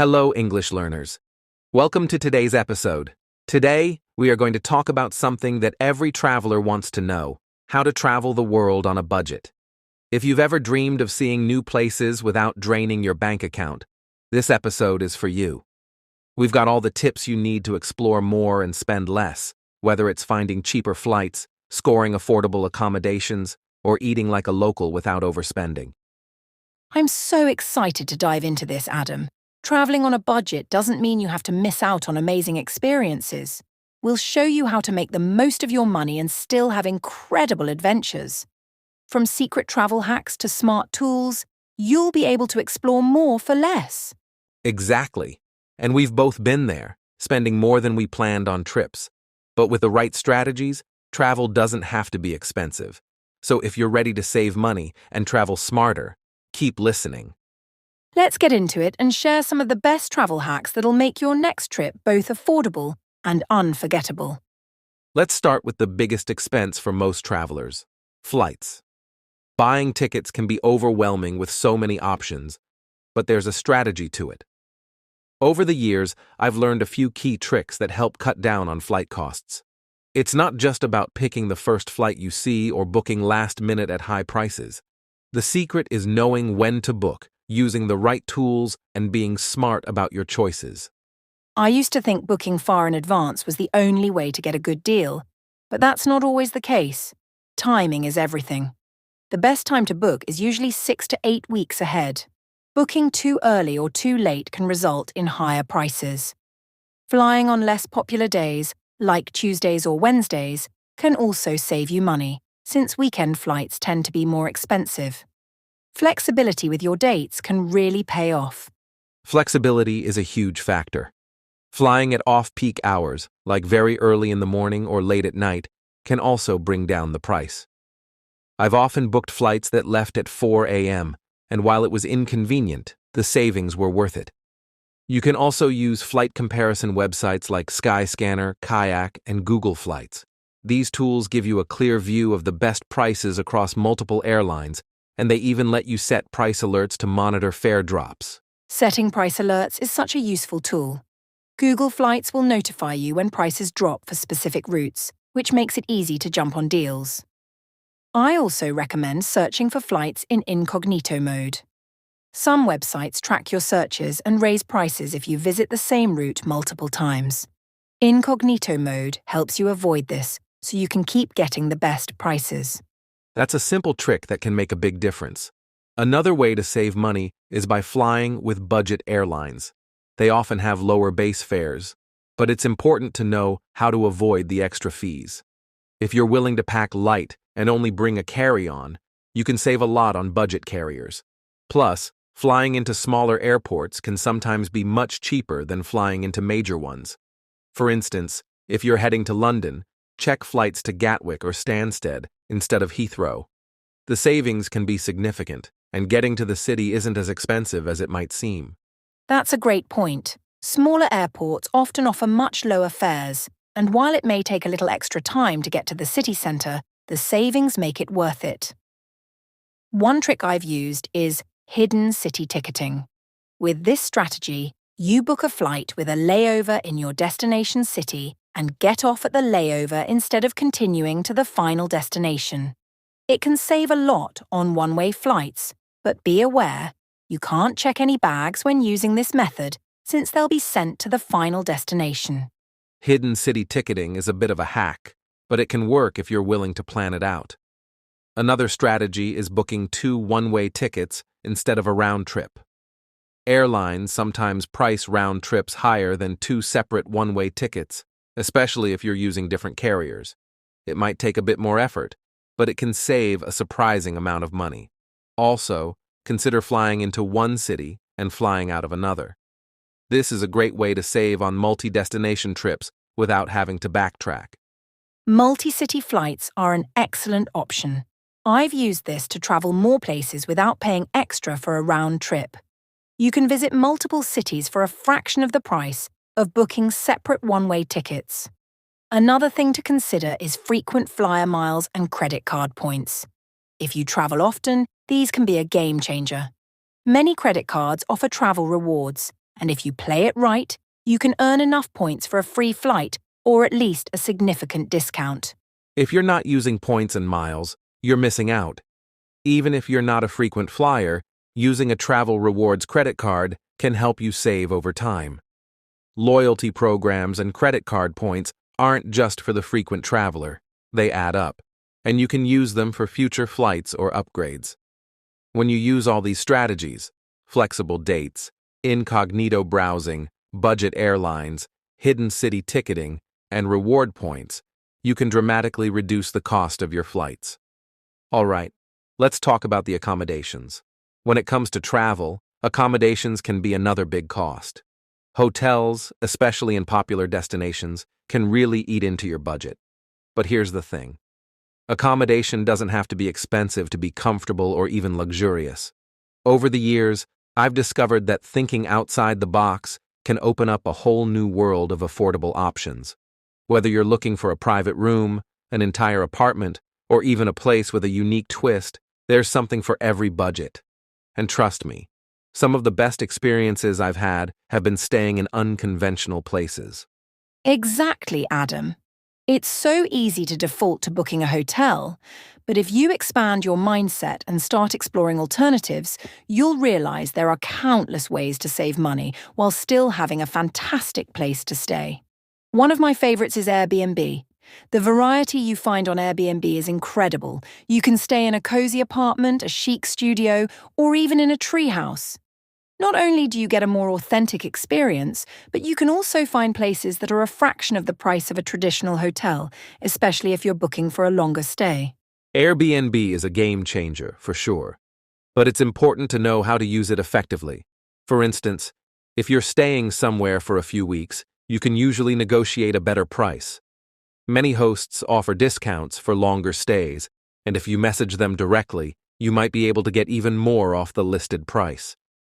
Hello, English learners. Welcome to today's episode. Today, we are going to talk about something that every traveler wants to know: how to travel the world on a budget. If you've ever dreamed of seeing new places without draining your bank account, this episode is for you. We've got all the tips you need to explore more and spend less, whether it's finding cheaper flights, scoring affordable accommodations, or eating like a local without overspending. I'm so excited to dive into this, Adam. Traveling on a budget doesn't mean you have to miss out on amazing experiences. We'll show you how to make the most of your money and still have incredible adventures. From secret travel hacks to smart tools, you'll be able to explore more for less. Exactly. And we've both been there, spending more than we planned on trips. But with the right strategies, travel doesn't have to be expensive. So if you're ready to save money and travel smarter, keep listening. Let's get into it and share some of the best travel hacks that'll make your next trip both affordable and unforgettable. Let's start with the biggest expense for most travelers: flights. Buying tickets can be overwhelming with so many options, but there's a strategy to it. Over the years, I've learned a few key tricks that help cut down on flight costs. It's not just about picking the first flight you see or booking last minute at high prices. The secret is knowing when to book, using the right tools, and being smart about your choices. I used to think booking far in advance was the only way to get a good deal, but that's not always the case. Timing is everything. The best time to book is usually 6 to 8 weeks ahead. Booking too early or too late can result in higher prices. Flying on less popular days, like Tuesdays or Wednesdays, can also save you money, since weekend flights tend to be more expensive. Flexibility with your dates can really pay off. Flexibility is a huge factor. Flying at off-peak hours, like very early in the morning or late at night, can also bring down the price. I've often booked flights that left at 4 a.m., and while it was inconvenient, the savings were worth it. You can also use flight comparison websites like Skyscanner, Kayak, and Google Flights. These tools give you a clear view of the best prices across multiple airlines, and they even let you set price alerts to monitor fare drops. Setting price alerts is such a useful tool. Google Flights will notify you when prices drop for specific routes, which makes it easy to jump on deals. I also recommend searching for flights in incognito mode. Some websites track your searches and raise prices if you visit the same route multiple times. Incognito mode helps you avoid this, so you can keep getting the best prices. That's a simple trick that can make a big difference. Another way to save money is by flying with budget airlines. They often have lower base fares, but it's important to know how to avoid the extra fees. If you're willing to pack light and only bring a carry-on, you can save a lot on budget carriers. Plus, flying into smaller airports can sometimes be much cheaper than flying into major ones. For instance, if you're heading to London, check flights to Gatwick or Stansted instead of Heathrow. The savings can be significant, and getting to the city isn't as expensive as it might seem. That's a great point. Smaller airports often offer much lower fares, and while it may take a little extra time to get to the city centre, the savings make it worth it. One trick I've used is hidden city ticketing. With this strategy, you book a flight with a layover in your destination city and get off at the layover instead of continuing to the final destination. It can save a lot on one-way flights, but be aware, you can't check any bags when using this method since they'll be sent to the final destination. Hidden city ticketing is a bit of a hack, but it can work if you're willing to plan it out. Another strategy is booking 2 one-way tickets instead of a round trip. Airlines sometimes price round trips higher than 2 separate one-way tickets, especially if you're using different carriers. It might take a bit more effort, but it can save a surprising amount of money. Also, consider flying into one city and flying out of another. This is a great way to save on multi-destination trips without having to backtrack. Multi-city flights are an excellent option. I've used this to travel more places without paying extra for a round trip. You can visit multiple cities for a fraction of the price of booking separate one-way tickets. Another thing to consider is frequent flyer miles and credit card points. If you travel often, these can be a game changer. Many credit cards offer travel rewards, And if you play it right, you can earn enough points for a free flight or at least a significant discount. If you're not using points and miles, you're missing out. Even if you're not a frequent flyer, using a travel rewards credit card can help you save over time. Loyalty programs and credit card points aren't just for the frequent traveler. They add up, and you can use them for future flights or upgrades. When you use all these strategies, flexible dates, incognito browsing, budget airlines, hidden city ticketing, and reward points, you can dramatically reduce the cost of your flights. All right, let's talk about the accommodations. When it comes to travel, accommodations can be another big cost. Hotels, especially in popular destinations, can really eat into your budget. But here's the thing. Accommodation doesn't have to be expensive to be comfortable or even luxurious. Over the years, I've discovered that thinking outside the box can open up a whole new world of affordable options. Whether you're looking for a private room, an entire apartment, or even a place with a unique twist, there's something for every budget. And trust me, some of the best experiences I've had have been staying in unconventional places. Exactly, Adam. It's so easy to default to booking a hotel, but if you expand your mindset and start exploring alternatives, you'll realize there are countless ways to save money while still having a fantastic place to stay. One of my favorites is Airbnb. The variety you find on Airbnb is incredible. You can stay in a cozy apartment, a chic studio, or even in a treehouse. Not only do you get a more authentic experience, but you can also find places that are a fraction of the price of a traditional hotel, especially if you're booking for a longer stay. Airbnb is a game changer, for sure. But it's important to know how to use it effectively. For instance, if you're staying somewhere for a few weeks, you can usually negotiate a better price. Many hosts offer discounts for longer stays, and if you message them directly, you might be able to get even more off the listed price.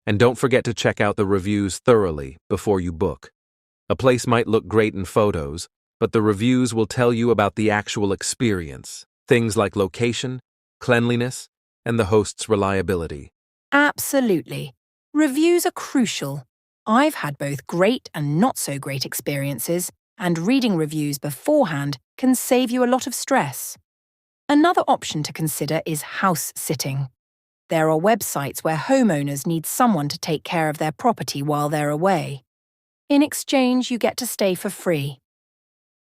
And don't forget to check out the reviews thoroughly before you book. A place might look great in photos, but the reviews will tell you about the actual experience, things like location, cleanliness, and the host's reliability. Absolutely. Reviews are crucial. I've had both great and not so great experiences, and reading reviews beforehand can save you a lot of stress. Another option to consider is house sitting. There are websites where homeowners need someone to take care of their property while they're away. In exchange, you get to stay for free.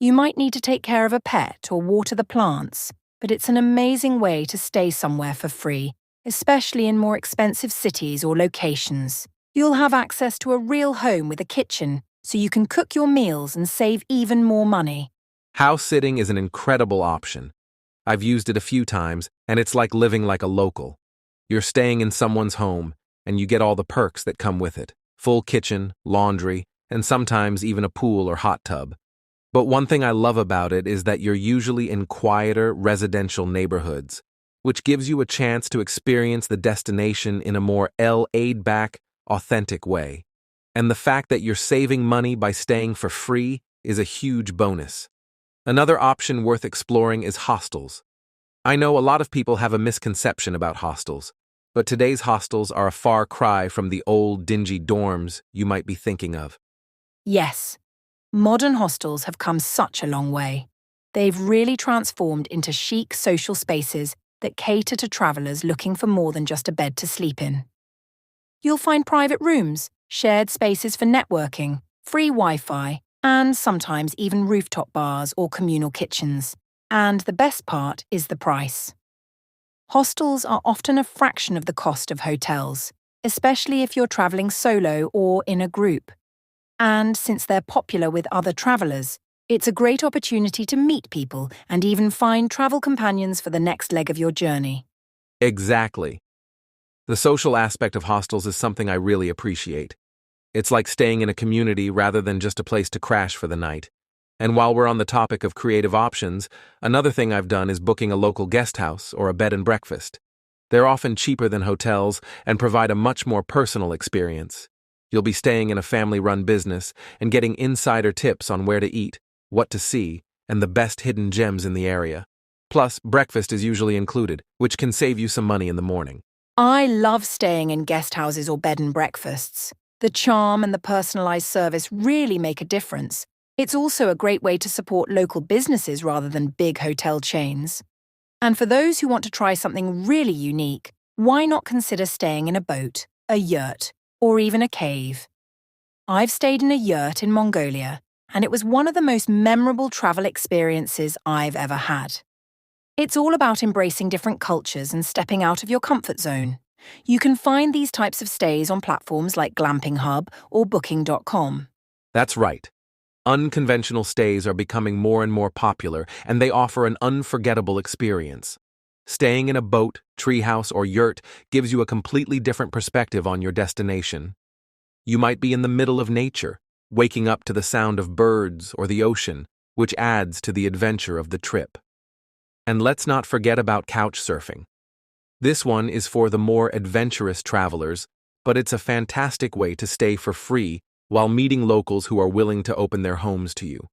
You might need to take care of a pet or water the plants, but it's an amazing way to stay somewhere for free, especially in more expensive cities or locations. You'll have access to a real home with a kitchen, so you can cook your meals and save even more money. House sitting is an incredible option. I've used it a few times, and it's like living like a local. You're staying in someone's home, and you get all the perks that come with it. Full kitchen, laundry, and sometimes even a pool or hot tub. But one thing I love about it is that you're usually in quieter residential neighborhoods, which gives you a chance to experience the destination in a more laid-back, authentic way. And the fact that you're saving money by staying for free is a huge bonus. Another option worth exploring is hostels. I know a lot of people have a misconception about hostels, but today's hostels are a far cry from the old, dingy dorms you might be thinking of. Yes, modern hostels have come such a long way. They've really transformed into chic social spaces that cater to travelers looking for more than just a bed to sleep in. You'll find private rooms, shared spaces for networking, free Wi-Fi, and sometimes even rooftop bars or communal kitchens. And the best part is the price. Hostels are often a fraction of the cost of hotels, especially if you're traveling solo or in a group. And since they're popular with other travelers, it's a great opportunity to meet people and even find travel companions for the next leg of your journey. Exactly. The social aspect of hostels is something I really appreciate. It's like staying in a community rather than just a place to crash for the night. And while we're on the topic of creative options, another thing I've done is booking a local guest house or a bed and breakfast. They're often cheaper than hotels and provide a much more personal experience. You'll be staying in a family-run business and getting insider tips on where to eat, what to see, and the best hidden gems in the area. Plus, breakfast is usually included, which can save you some money in the morning. I love staying in guest houses or bed and breakfasts. The charm and the personalized service really make a difference. It's also a great way to support local businesses rather than big hotel chains. And for those who want to try something really unique, why not consider staying in a boat, a yurt, or even a cave? I've stayed in a yurt in Mongolia, and it was one of the most memorable travel experiences I've ever had. It's all about embracing different cultures and stepping out of your comfort zone. You can find these types of stays on platforms like Glamping Hub or Booking.com. That's right. Unconventional stays are becoming more and more popular, and they offer an unforgettable experience. Staying in a boat, treehouse, or yurt gives you a completely different perspective on your destination. You might be in the middle of nature, waking up to the sound of birds or the ocean, which adds to the adventure of the trip. And let's not forget about couch surfing. This one is for the more adventurous travelers, but it's a fantastic way to stay for free while meeting locals who are willing to open their homes to you.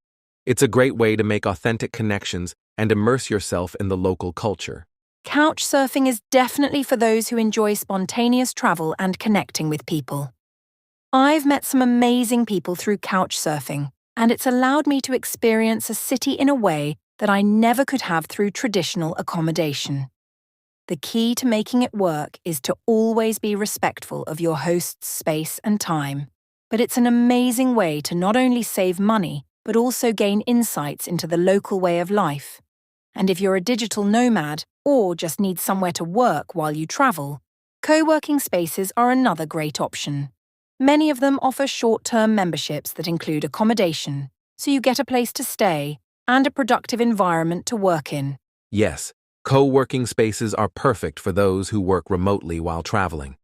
It's a great way to make authentic connections and immerse yourself in the local culture. Couch surfing is definitely for those who enjoy spontaneous travel and connecting with people. I've met some amazing people through couch surfing, and it's allowed me to experience a city in a way that I never could have through traditional accommodation. The key to making it work is to always be respectful of your host's space and time, but it's an amazing way to not only save money, but also gain insights into the local way of life. And if you're a digital nomad or just need somewhere to work while you travel, co-working spaces are another great option. Many of them offer short-term memberships that include accommodation, so you get a place to stay and a productive environment to work in. Yes, co-working spaces are perfect for those who work remotely while traveling.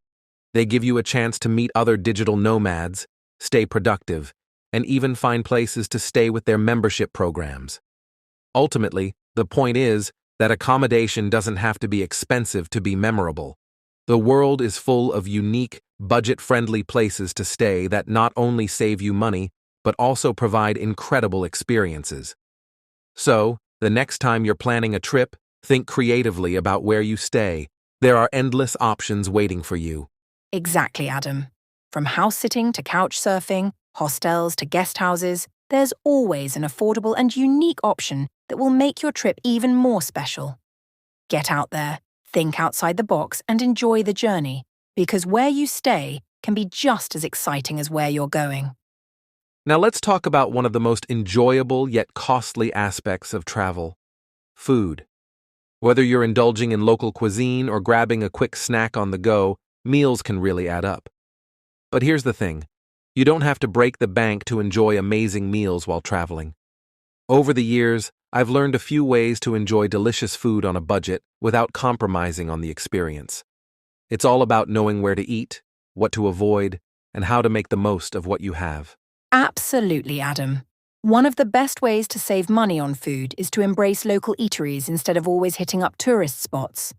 They give you a chance to meet other digital nomads, stay productive, and even find places to stay with their membership programs. Ultimately, the point is that accommodation doesn't have to be expensive to be memorable. The world is full of unique, budget-friendly places to stay that not only save you money, but also provide incredible experiences. So, the next time you're planning a trip, think creatively about where you stay. There are endless options waiting for you. Exactly, Adam. From house-sitting to couch surfing, hostels to guest houses, there's always an affordable and unique option that will make your trip even more special. Get out there, think outside the box, and enjoy the journey, because where you stay can be just as exciting as where you're going. Now let's talk about one of the most enjoyable yet costly aspects of travel: food. Whether you're indulging in local cuisine or grabbing a quick snack on the go, meals can really add up. But here's the thing: you don't have to break the bank to enjoy amazing meals while traveling. Over the years, I've learned a few ways to enjoy delicious food on a budget without compromising on the experience. It's all about knowing where to eat, what to avoid, and how to make the most of what you have. Absolutely, Adam. One of the best ways to save money on food is to embrace local eateries instead of always hitting up tourist spots.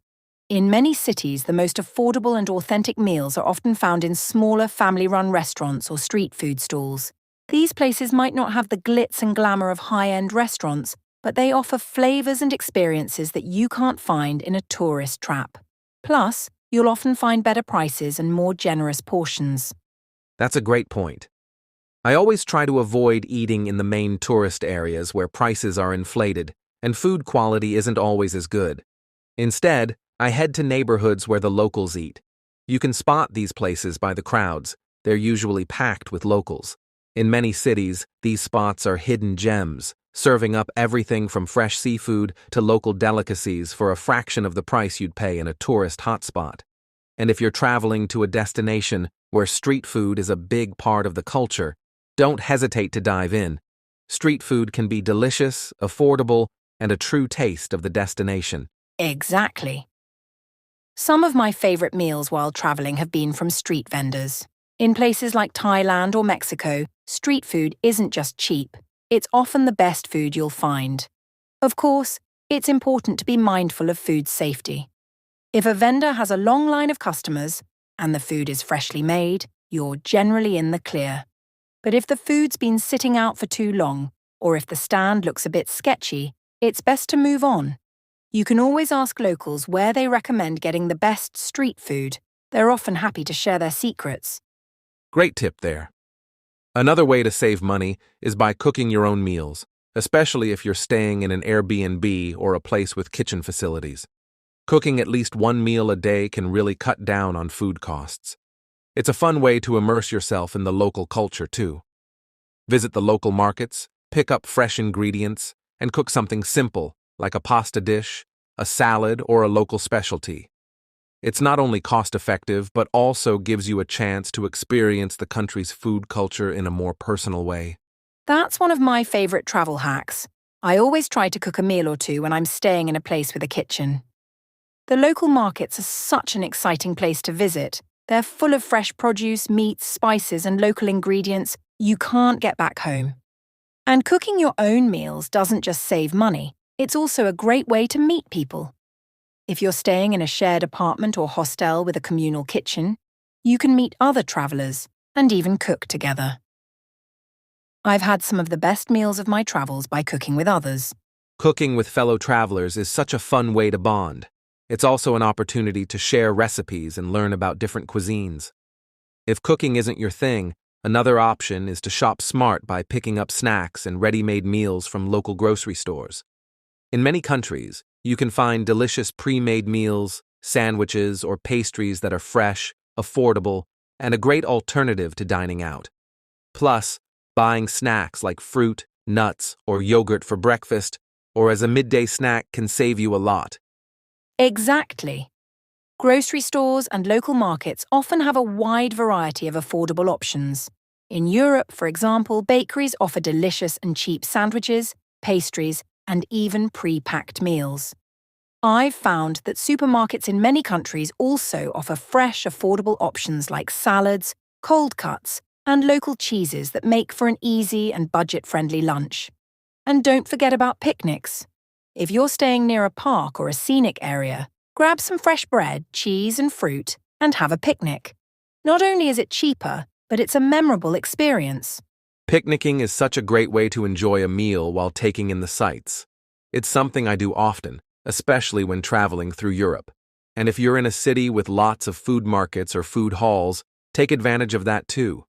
In many cities, the most affordable and authentic meals are often found in smaller family-run restaurants or street food stalls. These places might not have the glitz and glamour of high-end restaurants, but they offer flavors and experiences that you can't find in a tourist trap. Plus, you'll often find better prices and more generous portions. That's a great point. I always try to avoid eating in the main tourist areas where prices are inflated and food quality isn't always as good. Instead, I head to neighborhoods where the locals eat. You can spot these places by the crowds. They're usually packed with locals. In many cities, these spots are hidden gems, serving up everything from fresh seafood to local delicacies for a fraction of the price you'd pay in a tourist hotspot. And if you're traveling to a destination where street food is a big part of the culture, don't hesitate to dive in. Street food can be delicious, affordable, and a true taste of the destination. Exactly. Some of my favorite meals while traveling have been from street vendors. In places like Thailand or Mexico, street food isn't just cheap. It's often the best food you'll find. Of course, it's important to be mindful of food safety. If a vendor has a long line of customers and the food is freshly made, you're generally in the clear. But if the food's been sitting out for too long, or if the stand looks a bit sketchy, it's best to move on. You can always ask locals where they recommend getting the best street food. They're often happy to share their secrets. Great tip there. Another way to save money is by cooking your own meals, especially if you're staying in an Airbnb or a place with kitchen facilities. Cooking at least one meal a day can really cut down on food costs. It's a fun way to immerse yourself in the local culture, too. Visit the local markets, pick up fresh ingredients, and cook something simple, like a pasta dish, a salad, or a local specialty. It's not only cost-effective, but also gives you a chance to experience the country's food culture in a more personal way. That's one of my favorite travel hacks. I always try to cook a meal or two when I'm staying in a place with a kitchen. The local markets are such an exciting place to visit. They're full of fresh produce, meats, spices, and local ingredients you can't get back home. And cooking your own meals doesn't just save money, it's also a great way to meet people. If you're staying in a shared apartment or hostel with a communal kitchen, you can meet other travelers and even cook together. I've had some of the best meals of my travels by cooking with others. Cooking with fellow travelers is such a fun way to bond. It's also an opportunity to share recipes and learn about different cuisines. If cooking isn't your thing, another option is to shop smart by picking up snacks and ready-made meals from local grocery stores. In many countries, you can find delicious pre-made meals, sandwiches, or pastries that are fresh, affordable, and a great alternative to dining out. Plus, buying snacks like fruit, nuts, or yogurt for breakfast or as a midday snack can save you a lot. Exactly. Grocery stores and local markets often have a wide variety of affordable options. In Europe, for example, bakeries offer delicious and cheap sandwiches, pastries, and even pre-packed meals. I've found that supermarkets in many countries also offer fresh, affordable options like salads, cold cuts, and local cheeses that make for an easy and budget-friendly lunch. And don't forget about picnics. If you're staying near a park or a scenic area, grab some fresh bread, cheese, and fruit, and have a picnic. Not only is it cheaper, but it's a memorable experience. Picnicking is such a great way to enjoy a meal while taking in the sights. It's something I do often, especially when traveling through Europe. And if you're in a city with lots of food markets or food halls, take advantage of that too.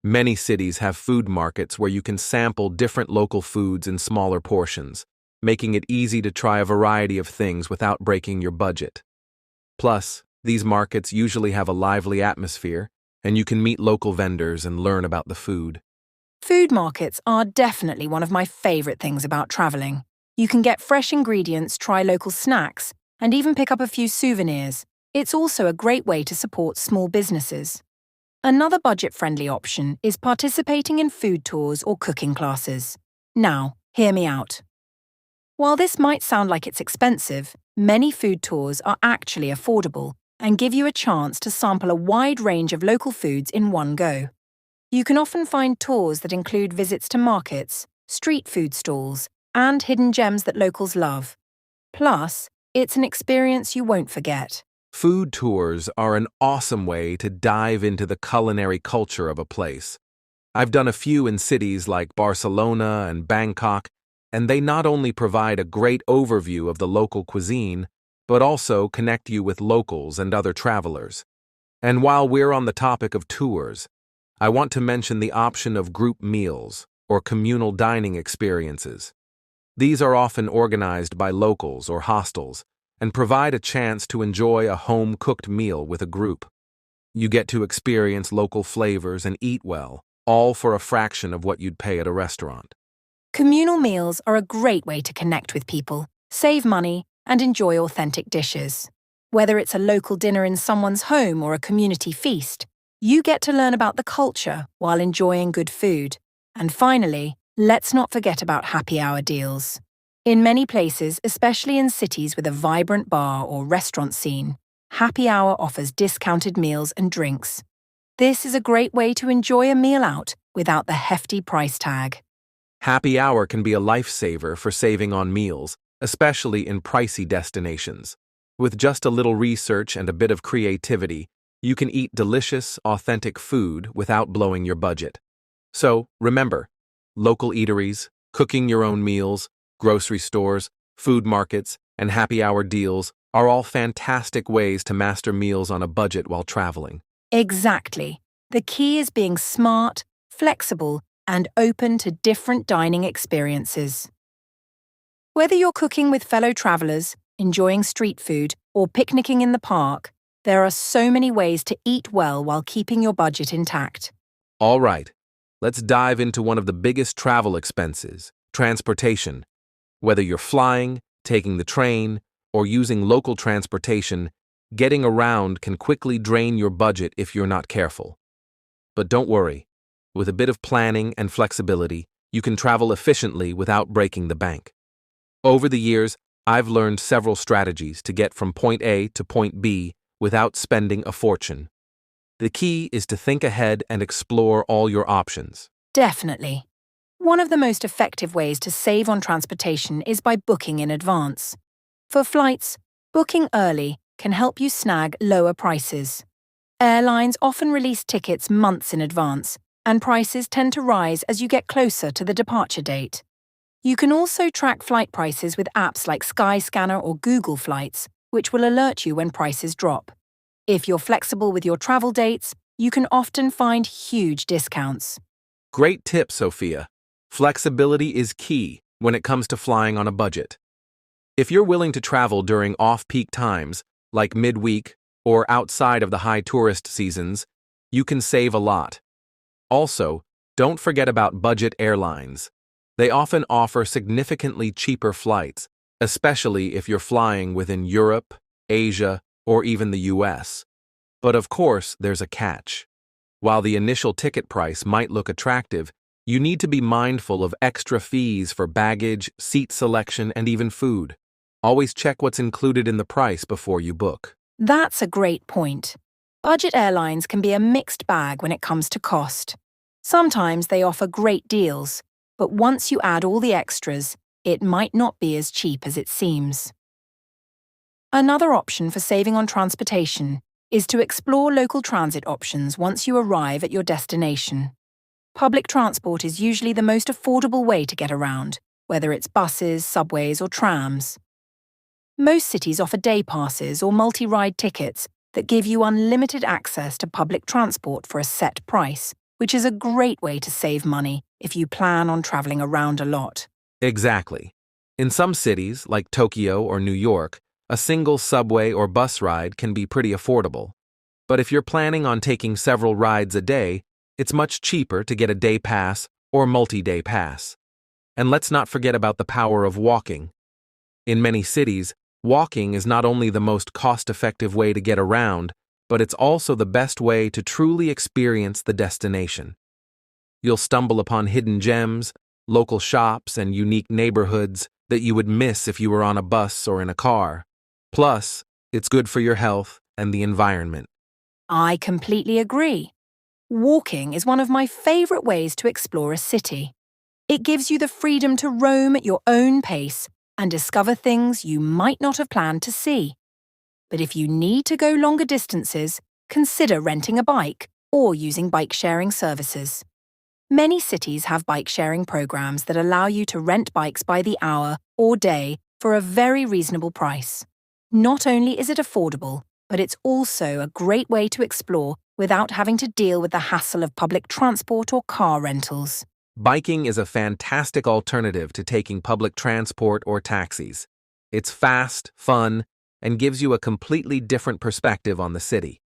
Many cities have food markets where you can sample different local foods in smaller portions, making it easy to try a variety of things without breaking your budget. Plus, these markets usually have a lively atmosphere, and you can meet local vendors and learn about the food. Food markets are definitely one of my favorite things about traveling. You can get fresh ingredients, try local snacks, and even pick up a few souvenirs. It's also a great way to support small businesses. Another budget-friendly option is participating in food tours or cooking classes. Now, hear me out. While this might sound like it's expensive, many food tours are actually affordable and give you a chance to sample a wide range of local foods in one go. You can often find tours that include visits to markets, street food stalls, and hidden gems that locals love. Plus, it's an experience you won't forget. Food tours are an awesome way to dive into the culinary culture of a place. I've done a few in cities like Barcelona and Bangkok, and they not only provide a great overview of the local cuisine, but also connect you with locals and other travelers. And while we're on the topic of tours, I want to mention the option of group meals or communal dining experiences. These are often organized by locals or hostels and provide a chance to enjoy a home-cooked meal with a group. You get to experience local flavors and eat well, all for a fraction of what you'd pay at a restaurant. Communal meals are a great way to connect with people, save money, and enjoy authentic dishes. Whether it's a local dinner in someone's home or a community feast, you get to learn about the culture while enjoying good food. And finally, let's not forget about happy hour deals. In many places, especially in cities with a vibrant bar or restaurant scene, happy hour offers discounted meals and drinks. This is a great way to enjoy a meal out without the hefty price tag. Happy hour can be a lifesaver for saving on meals, especially in pricey destinations. With just a little research and a bit of creativity, you can eat delicious, authentic food without blowing your budget. So, remember, local eateries, cooking your own meals, grocery stores, food markets, and happy hour deals are all fantastic ways to master meals on a budget while traveling. Exactly. The key is being smart, flexible, and open to different dining experiences. Whether you're cooking with fellow travelers, enjoying street food, or picnicking in the park, there are so many ways to eat well while keeping your budget intact. All right, let's dive into one of the biggest travel expenses, transportation. Whether you're flying, taking the train, or using local transportation, getting around can quickly drain your budget if you're not careful. But don't worry, with a bit of planning and flexibility, you can travel efficiently without breaking the bank. Over the years, I've learned several strategies to get from point A to point B without spending a fortune. The key is to think ahead and explore all your options. Definitely. One of the most effective ways to save on transportation is by booking in advance. For flights, booking early can help you snag lower prices. Airlines often release tickets months in advance, and prices tend to rise as you get closer to the departure date. You can also track flight prices with apps like Skyscanner or Google Flights, which will alert you when prices drop. If you're flexible with your travel dates, you can often find huge discounts. Great tip, Sophia. Flexibility is key when it comes to flying on a budget. If you're willing to travel during off-peak times, like midweek or outside of the high tourist seasons, you can save a lot. Also, don't forget about budget airlines. They often offer significantly cheaper flights, especially if you're flying within Europe, Asia, or even the US. But of course, there's a catch. While the initial ticket price might look attractive, you need to be mindful of extra fees for baggage, seat selection, and even food. Always check what's included in the price before you book. That's a great point. Budget airlines can be a mixed bag when it comes to cost. Sometimes they offer great deals, but once you add all the extras, it might not be as cheap as it seems. Another option for saving on transportation is to explore local transit options once you arrive at your destination. Public transport is usually the most affordable way to get around, whether it's buses, subways, or trams. Most cities offer day passes or multi-ride tickets that give you unlimited access to public transport for a set price, which is a great way to save money if you plan on traveling around a lot. Exactly. In some cities, like Tokyo or New York, a single subway or bus ride can be pretty affordable. But if you're planning on taking several rides a day, it's much cheaper to get a day pass or multi-day pass. And let's not forget about the power of walking. In many cities, walking is not only the most cost-effective way to get around, but it's also the best way to truly experience the destination. You'll stumble upon hidden gems, local shops, and unique neighborhoods that you would miss if you were on a bus or in a car. Plus, it's good for your health and the environment. I completely agree. Walking is one of my favorite ways to explore a city. It gives you the freedom to roam at your own pace and discover things you might not have planned to see. But if you need to go longer distances, consider renting a bike or using bike-sharing services. Many cities have bike-sharing programs that allow you to rent bikes by the hour or day for a very reasonable price. Not only is it affordable, but it's also a great way to explore without having to deal with the hassle of public transport or car rentals. Biking is a fantastic alternative to taking public transport or taxis. It's fast, fun, and gives you a completely different perspective on the city.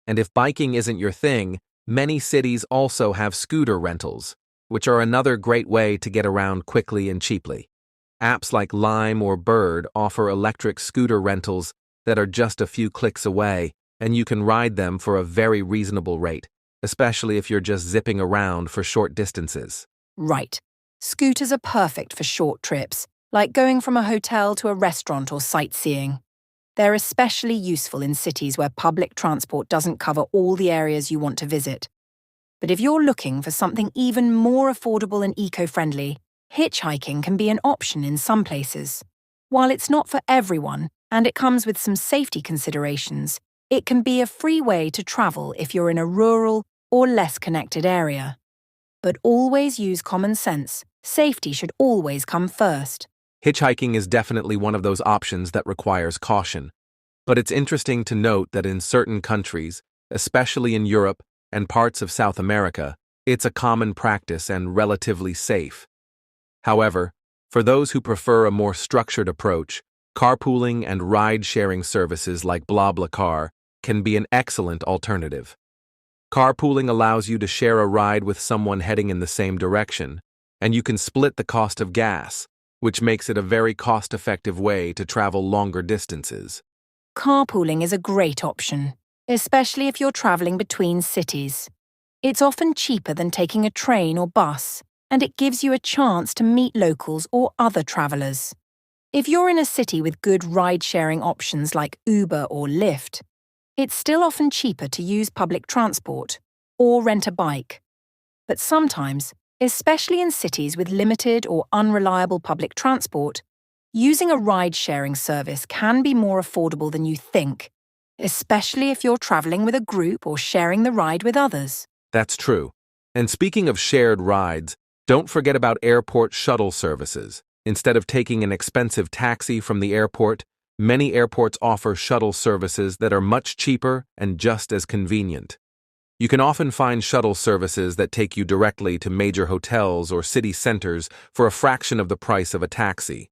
And if biking isn't your thing, many cities also have scooter rentals, which are another great way to get around quickly and cheaply. Apps like Lime or Bird offer electric scooter rentals that are just a few clicks away, and you can ride them for a very reasonable rate, especially if you're just zipping around for short distances. Right. Scooters are perfect for short trips, like going from a hotel to a restaurant or sightseeing. They're especially useful in cities where public transport doesn't cover all the areas you want to visit. But if you're looking for something even more affordable and eco-friendly, hitchhiking can be an option in some places. While it's not for everyone, and it comes with some safety considerations, it can be a free way to travel if you're in a rural or less connected area. But always use common sense. Safety should always come first. Hitchhiking is definitely one of those options that requires caution. But it's interesting to note that in certain countries, especially in Europe and parts of South America, it's a common practice and relatively safe. However, for those who prefer a more structured approach, carpooling and ride-sharing services like BlaBlaCar can be an excellent alternative. Carpooling allows you to share a ride with someone heading in the same direction, and you can split the cost of gas, which makes it a very cost-effective way to travel longer distances. Carpooling is a great option, especially if you're traveling between cities. It's often cheaper than taking a train or bus, and it gives you a chance to meet locals or other travelers. If you're in a city with good ride-sharing options like Uber or Lyft, it's still often cheaper to use public transport or rent a bike. But sometimes, especially in cities with limited or unreliable public transport, using a ride-sharing service can be more affordable than you think, especially if you're traveling with a group or sharing the ride with others. That's true. And speaking of shared rides, don't forget about airport shuttle services. Instead of taking an expensive taxi from the airport, many airports offer shuttle services that are much cheaper and just as convenient. You can often find shuttle services that take you directly to major hotels or city centers for a fraction of the price of a taxi.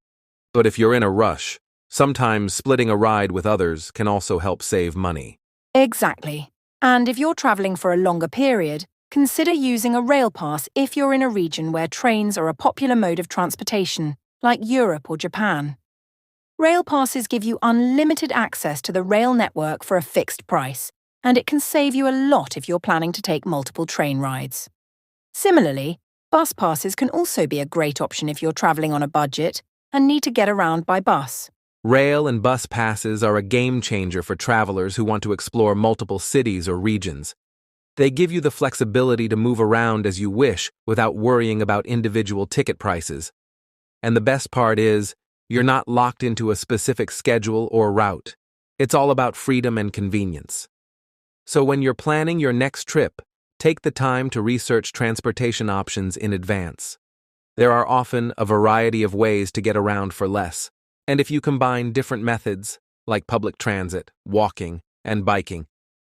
But if you're in a rush, sometimes splitting a ride with others can also help save money. Exactly. And if you're traveling for a longer period, consider using a rail pass if you're in a region where trains are a popular mode of transportation, like Europe or Japan. Rail passes give you unlimited access to the rail network for a fixed price, and it can save you a lot if you're planning to take multiple train rides. Similarly, bus passes can also be a great option if you're traveling on a budget and need to get around by bus. Rail and bus passes are a game changer for travelers who want to explore multiple cities or regions. They give you the flexibility to move around as you wish without worrying about individual ticket prices. And the best part is, you're not locked into a specific schedule or route. It's all about freedom and convenience. So when you're planning your next trip, take the time to research transportation options in advance. There are often a variety of ways to get around for less, and if you combine different methods, like public transit, walking, and biking,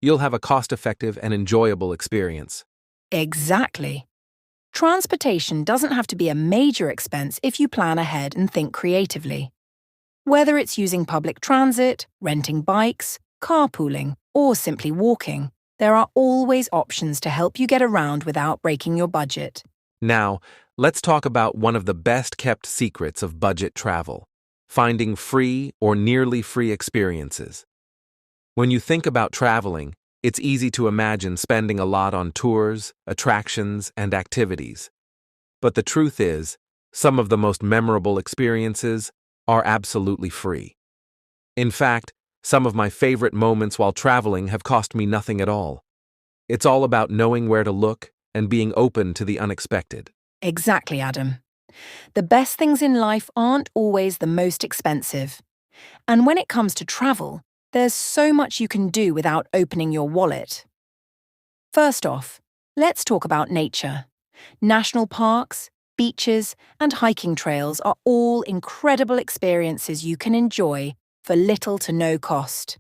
you'll have a cost-effective and enjoyable experience. Exactly. Transportation doesn't have to be a major expense if you plan ahead and think creatively. Whether it's using public transit, renting bikes, carpooling, or simply walking, there are always options to help you get around without breaking your budget. Now, let's talk about one of the best-kept secrets of budget travel: finding free or nearly free experiences. When you think about traveling, it's easy to imagine spending a lot on tours, attractions, and activities. But the truth is, some of the most memorable experiences are absolutely free. In fact, some of my favorite moments while traveling have cost me nothing at all. It's all about knowing where to look and being open to the unexpected. Exactly, Adam. The best things in life aren't always the most expensive. And when it comes to travel, there's so much you can do without opening your wallet. First off, let's talk about nature. National parks, beaches, and hiking trails are all incredible experiences you can enjoy for little to no cost.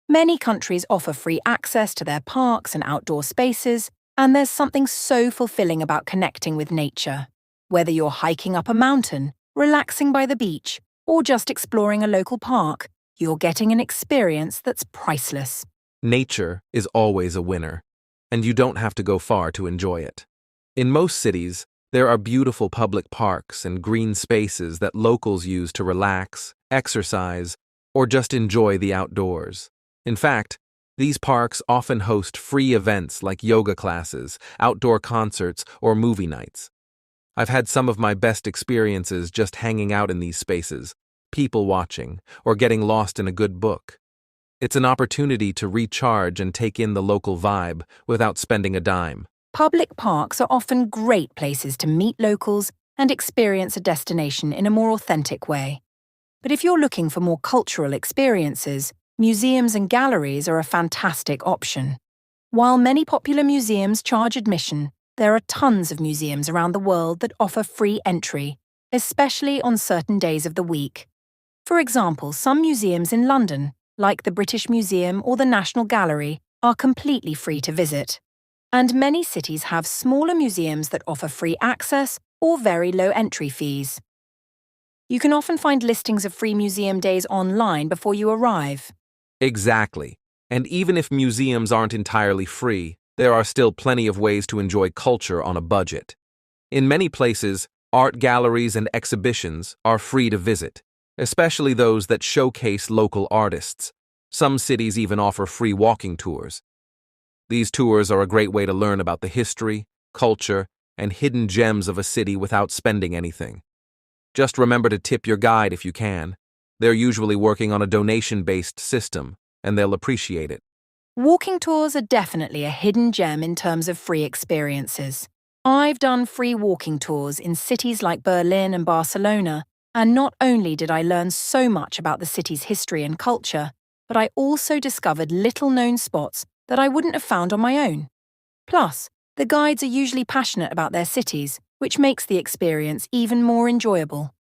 Many countries offer free access to their parks and outdoor spaces, and there's something so fulfilling about connecting with nature. Whether you're hiking up a mountain, relaxing by the beach, or just exploring a local park, you're getting an experience that's priceless. Nature is always a winner, and you don't have to go far to enjoy it. In most cities, there are beautiful public parks and green spaces that locals use to relax, exercise, or just enjoy the outdoors. In fact, these parks often host free events like yoga classes, outdoor concerts, or movie nights. I've had some of my best experiences just hanging out in these spaces, people watching, or getting lost in a good book. It's an opportunity to recharge and take in the local vibe without spending a dime. Public parks are often great places to meet locals and experience a destination in a more authentic way. But if you're looking for more cultural experiences, museums and galleries are a fantastic option. While many popular museums charge admission, there are tons of museums around the world that offer free entry, especially on certain days of the week. For example, some museums in London, like the British Museum or the National Gallery, are completely free to visit. And many cities have smaller museums that offer free access or very low entry fees. You can often find listings of free museum days online before you arrive. Exactly. And even if museums aren't entirely free, there are still plenty of ways to enjoy culture on a budget. In many places, art galleries and exhibitions are free to visit, especially those that showcase local artists. Some cities even offer free walking tours. These tours are a great way to learn about the history, culture, and hidden gems of a city without spending anything. Just remember to tip your guide if you can. They're usually working on a donation-based system, and they'll appreciate it. Walking tours are definitely a hidden gem in terms of free experiences. I've done free walking tours in cities like Berlin and Barcelona, and not only did I learn so much about the city's history and culture, but I also discovered little-known spots that I wouldn't have found on my own. Plus, the guides are usually passionate about their cities, which makes the experience even more enjoyable.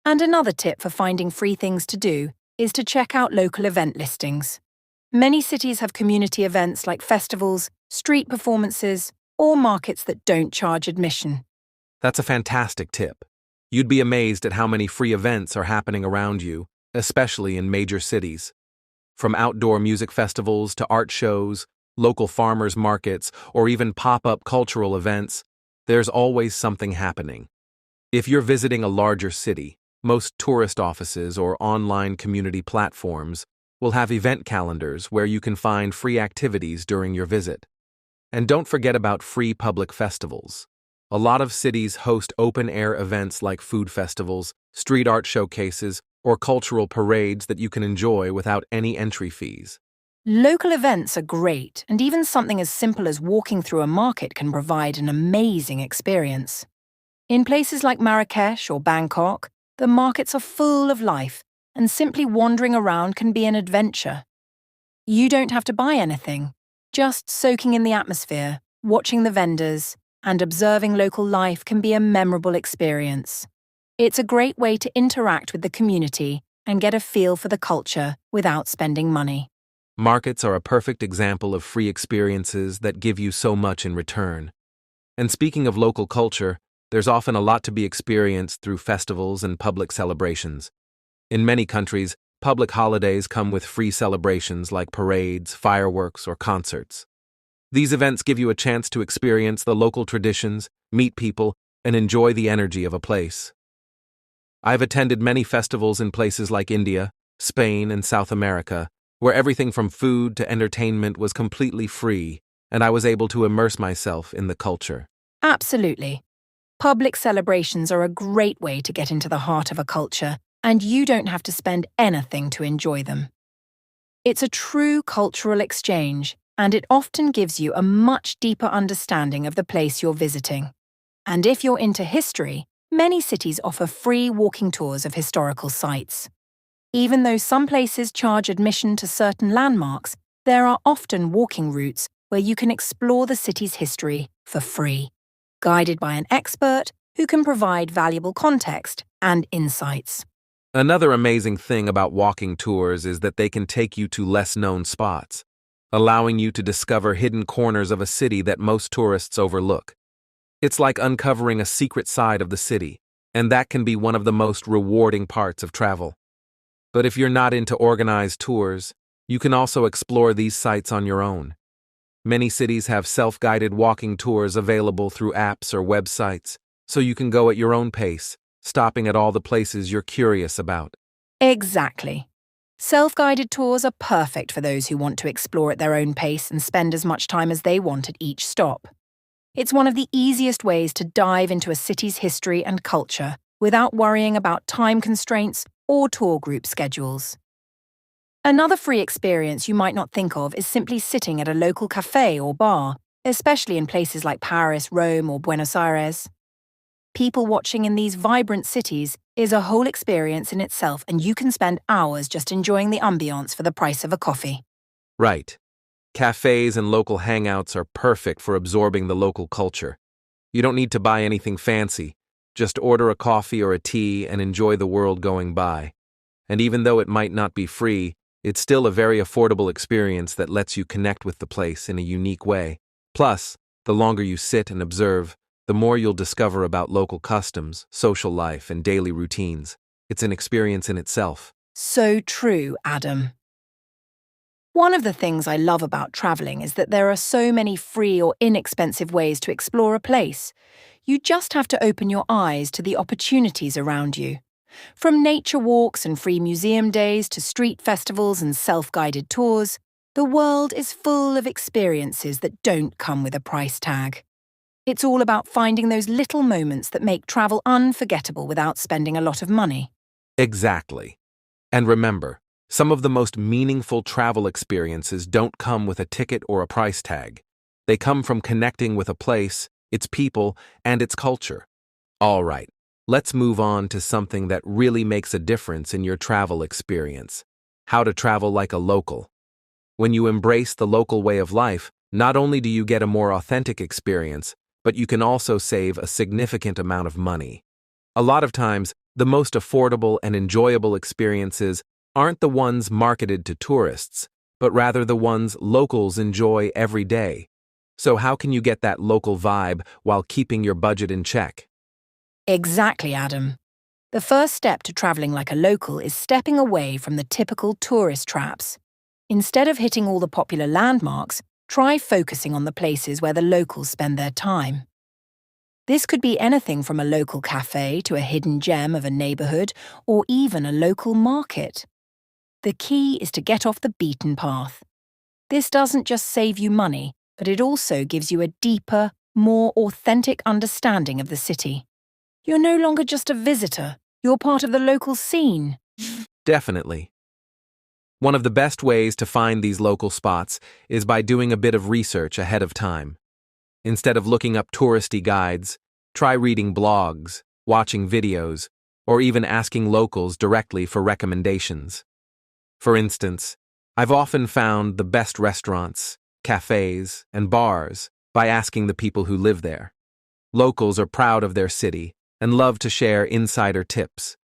And another tip for finding free things to do is to check out local event listings. Many cities have community events like festivals, street performances, or markets that don't charge admission. That's a fantastic tip. You'd be amazed at how many free events are happening around you, especially in major cities. From outdoor music festivals to art shows, local farmers markets, or even pop-up cultural events, there's always something happening. If you're visiting a larger city, most tourist offices or online community platforms will have event calendars where you can find free activities during your visit. And don't forget about free public festivals. A lot of cities host open-air events like food festivals, street art showcases, or cultural parades that you can enjoy without any entry fees. Local events are great, and even something as simple as walking through a market can provide an amazing experience. In places like Marrakesh or Bangkok, the markets are full of life, and simply wandering around can be an adventure. You don't have to buy anything, just soaking in the atmosphere, watching the vendors, and observing local life can be a memorable experience. It's a great way to interact with the community and get a feel for the culture without spending money. Markets are a perfect example of free experiences that give you so much in return. And speaking of local culture, there's often a lot to be experienced through festivals and public celebrations. In many countries, public holidays come with free celebrations like parades, fireworks, or concerts. These events give you a chance to experience the local traditions, meet people, and enjoy the energy of a place. I've attended many festivals in places like India, Spain, and South America, where everything from food to entertainment was completely free, and I was able to immerse myself in the culture. Absolutely. Public celebrations are a great way to get into the heart of a culture, and you don't have to spend anything to enjoy them. It's a true cultural exchange, and it often gives you a much deeper understanding of the place you're visiting. And if you're into history, many cities offer free walking tours of historical sites. Even though some places charge admission to certain landmarks, there are often walking routes where you can explore the city's history for free, guided by an expert who can provide valuable context and insights. Another amazing thing about walking tours is that they can take you to less-known spots, allowing you to discover hidden corners of a city that most tourists overlook. It's like uncovering a secret side of the city, and that can be one of the most rewarding parts of travel. But if you're not into organized tours, you can also explore these sites on your own. Many cities have self-guided walking tours available through apps or websites, so you can go at your own pace, stopping at all the places you're curious about. Exactly. Self-guided tours are perfect for those who want to explore at their own pace and spend as much time as they want at each stop. It's one of the easiest ways to dive into a city's history and culture without worrying about time constraints or tour group schedules. Another free experience you might not think of is simply sitting at a local cafe or bar, especially in places like Paris, Rome, or Buenos Aires. People watching in these vibrant cities is a whole experience in itself, and you can spend hours just enjoying the ambiance for the price of a coffee. Right. Cafes and local hangouts are perfect for absorbing the local culture. You don't need to buy anything fancy. Just order a coffee or a tea and enjoy the world going by. And even though it might not be free, it's still a very affordable experience that lets you connect with the place in a unique way. Plus, The longer you sit and observe, the more you'll discover about local customs, social life, and daily routines. It's an experience in itself. So true, Adam. One of the things I love about traveling is that there are so many free or inexpensive ways to explore a place. You just have to open your eyes to the opportunities around you. From nature walks and free museum days to street festivals and self-guided tours, the world is full of experiences that don't come with a price tag. It's all about finding those little moments that make travel unforgettable without spending a lot of money. Exactly. And remember, some of the most meaningful travel experiences don't come with a ticket or a price tag. They come from connecting with a place, its people, and its culture. All right, let's move on to something that really makes a difference in your travel experience: how to travel like a local. When you embrace the local way of life, not only do you get a more authentic experience, but you can also save a significant amount of money. A lot of times, the most affordable and enjoyable experiences aren't the ones marketed to tourists, but rather the ones locals enjoy every day. So how can you get that local vibe while keeping your budget in check? Exactly, Adam. The first step to travelling like a local is stepping away from the typical tourist traps. Instead of hitting all the popular landmarks, try focusing on the places where the locals spend their time. This could be anything from a local cafe to a hidden gem of a neighbourhood, or even a local market. The key is to get off the beaten path. This doesn't just save you money, but it also gives you a deeper, more authentic understanding of the city. You're no longer just a visitor, you're part of the local scene. Definitely. One of the best ways to find these local spots is by doing a bit of research ahead of time. Instead of looking up touristy guides, try reading blogs, watching videos, or even asking locals directly for recommendations. For instance, I've often found the best restaurants, cafes, and bars by asking the people who live there. Locals are proud of their city and love to share insider tips.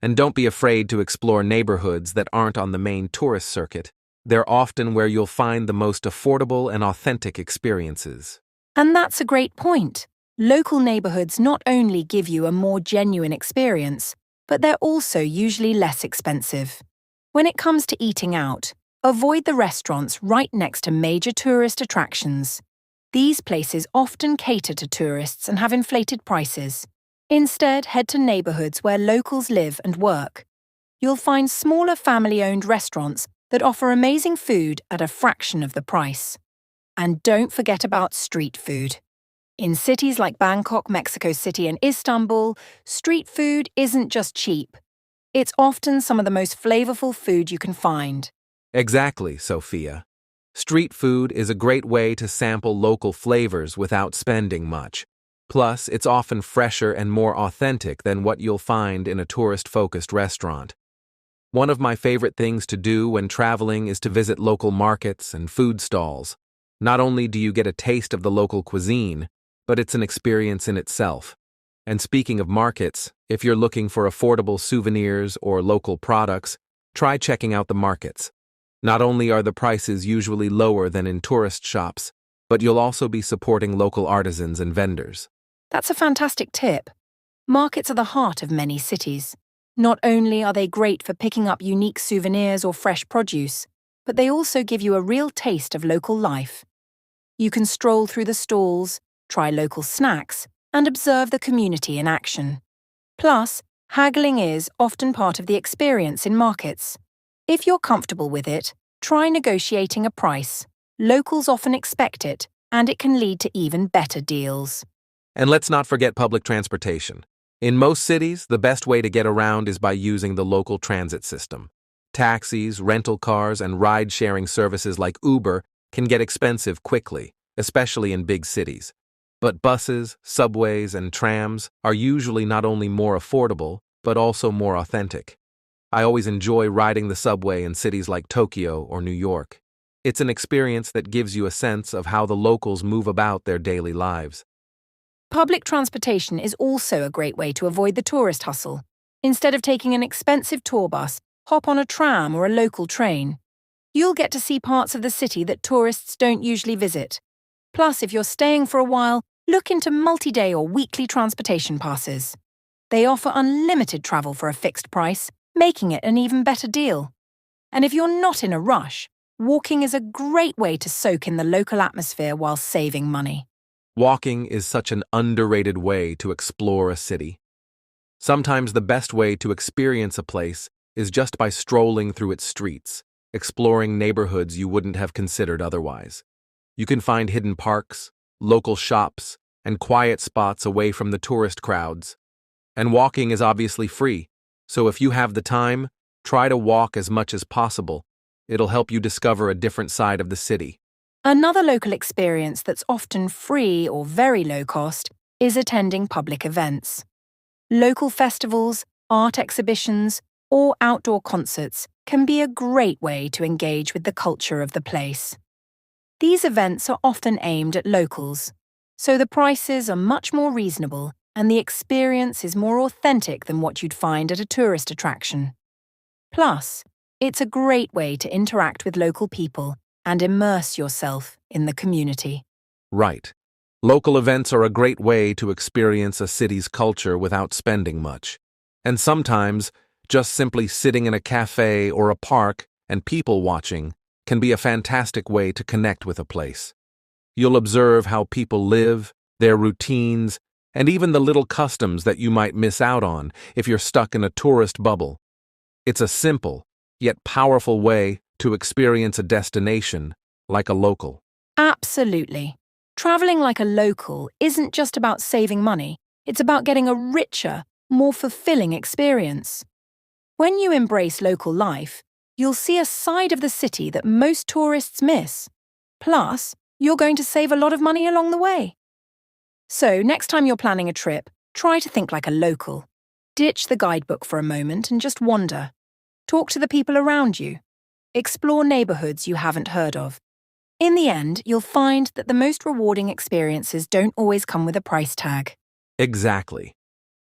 And don't be afraid to explore neighborhoods that aren't on the main tourist circuit. They're often where you'll find the most affordable and authentic experiences. And that's a great point. Local neighbourhoods not only give you a more genuine experience, but they're also usually less expensive. When it comes to eating out, avoid the restaurants right next to major tourist attractions. These places often cater to tourists and have inflated prices. Instead, head to neighbourhoods where locals live and work. You'll find smaller family-owned restaurants that offer amazing food at a fraction of the price. And don't forget about street food. In cities like Bangkok, Mexico City, and Istanbul, street food isn't just cheap. It's often some of the most flavorful food you can find. Exactly, Sophia. Street food is a great way to sample local flavors without spending much. Plus, it's often fresher and more authentic than what you'll find in a tourist-focused restaurant. One of my favorite things to do when traveling is to visit local markets and food stalls. Not only do you get a taste of the local cuisine, but it's an experience in itself. And speaking of markets, if you're looking for affordable souvenirs or local products, try checking out the markets. Not only are the prices usually lower than in tourist shops, but you'll also be supporting local artisans and vendors. That's a fantastic tip. Markets are the heart of many cities. Not only are they great for picking up unique souvenirs or fresh produce, but they also give you a real taste of local life. You can stroll through the stalls, try local snacks, and observe the community in action. Plus, haggling is often part of the experience in markets. If you're comfortable with it, try negotiating a price. Locals often expect it, and it can lead to even better deals. And let's not forget public transportation. In most cities, the best way to get around is by using the local transit system. Taxis, rental cars, and ride-sharing services like Uber can get expensive quickly, especially in big cities. But buses, subways, and trams are usually not only more affordable, but also more authentic. I always enjoy riding the subway in cities like Tokyo or New York. It's an experience that gives you a sense of how the locals move about their daily lives. Public transportation is also a great way to avoid the tourist hustle. Instead of taking an expensive tour bus, hop on a tram or a local train. You'll get to see parts of the city that tourists don't usually visit. Plus, if you're staying for a while, look into multi-day or weekly transportation passes. They offer unlimited travel for a fixed price, making it an even better deal. And if you're not in a rush, walking is a great way to soak in the local atmosphere while saving money. Walking is such an underrated way to explore a city. Sometimes the best way to experience a place is just by strolling through its streets, exploring neighborhoods you wouldn't have considered otherwise. You can find hidden parks, local shops, and quiet spots away from the tourist crowds. And walking is obviously free, so if you have the time, try to walk as much as possible. It'll help you discover a different side of the city. Another local experience that's often free or very low cost is attending public events. Local festivals, art exhibitions, or outdoor concerts can be a great way to engage with the culture of the place. These events are often aimed at locals, so the prices are much more reasonable and the experience is more authentic than what you'd find at a tourist attraction. Plus, it's a great way to interact with local people and immerse yourself in the community. Right. Local events are a great way to experience a city's culture without spending much. And sometimes, just simply sitting in a cafe or a park and people watching can be a fantastic way to connect with a place. You'll observe how people live, their routines, and even the little customs that you might miss out on if you're stuck in a tourist bubble. It's a simple, yet powerful way to experience a destination like a local. Absolutely. Traveling like a local isn't just about saving money, it's about getting a richer, more fulfilling experience. When you embrace local life, you'll see a side of the city that most tourists miss. Plus, you're going to save a lot of money along the way. So, next time you're planning a trip, try to think like a local. Ditch the guidebook for a moment and just wander. Talk to the people around you. Explore neighborhoods you haven't heard of. In the end, you'll find that the most rewarding experiences don't always come with a price tag. Exactly.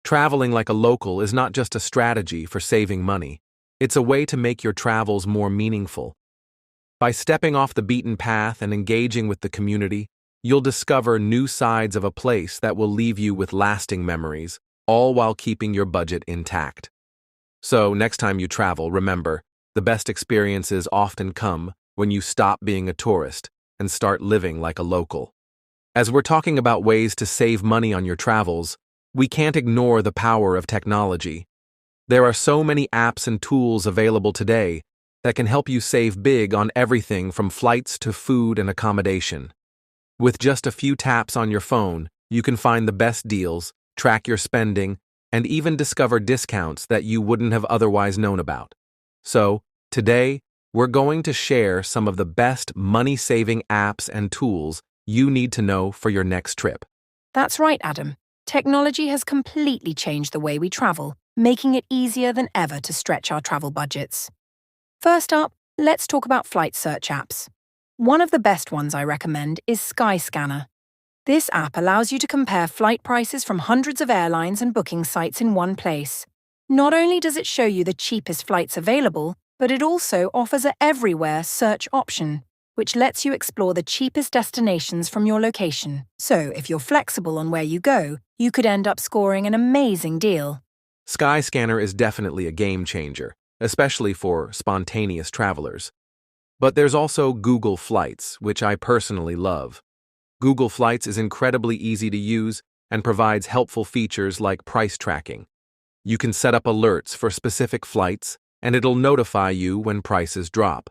Traveling like a local is not just a strategy for saving money. It's a way to make your travels more meaningful. By stepping off the beaten path and engaging with the community, you'll discover new sides of a place that will leave you with lasting memories, all while keeping your budget intact. So, next time you travel, remember, the best experiences often come when you stop being a tourist and start living like a local. As we're talking about ways to save money on your travels, we can't ignore the power of technology. There are so many apps and tools available today that can help you save big on everything from flights to food and accommodation. With just a few taps on your phone, you can find the best deals, track your spending, and even discover discounts that you wouldn't have otherwise known about. So, today, we're going to share some of the best money-saving apps and tools you need to know for your next trip. That's right, Adam. Technology has completely changed the way we travel, making it easier than ever to stretch our travel budgets. First up, let's talk about flight search apps. One of the best ones I recommend is Skyscanner. This app allows you to compare flight prices from hundreds of airlines and booking sites in one place. Not only does it show you the cheapest flights available, but it also offers an everywhere search option, which lets you explore the cheapest destinations from your location. So, if you're flexible on where you go, you could end up scoring an amazing deal. Skyscanner is definitely a game changer, especially for spontaneous travelers. But there's also Google Flights, which I personally love. Google Flights is incredibly easy to use and provides helpful features like price tracking. You can set up alerts for specific flights, and it'll notify you when prices drop.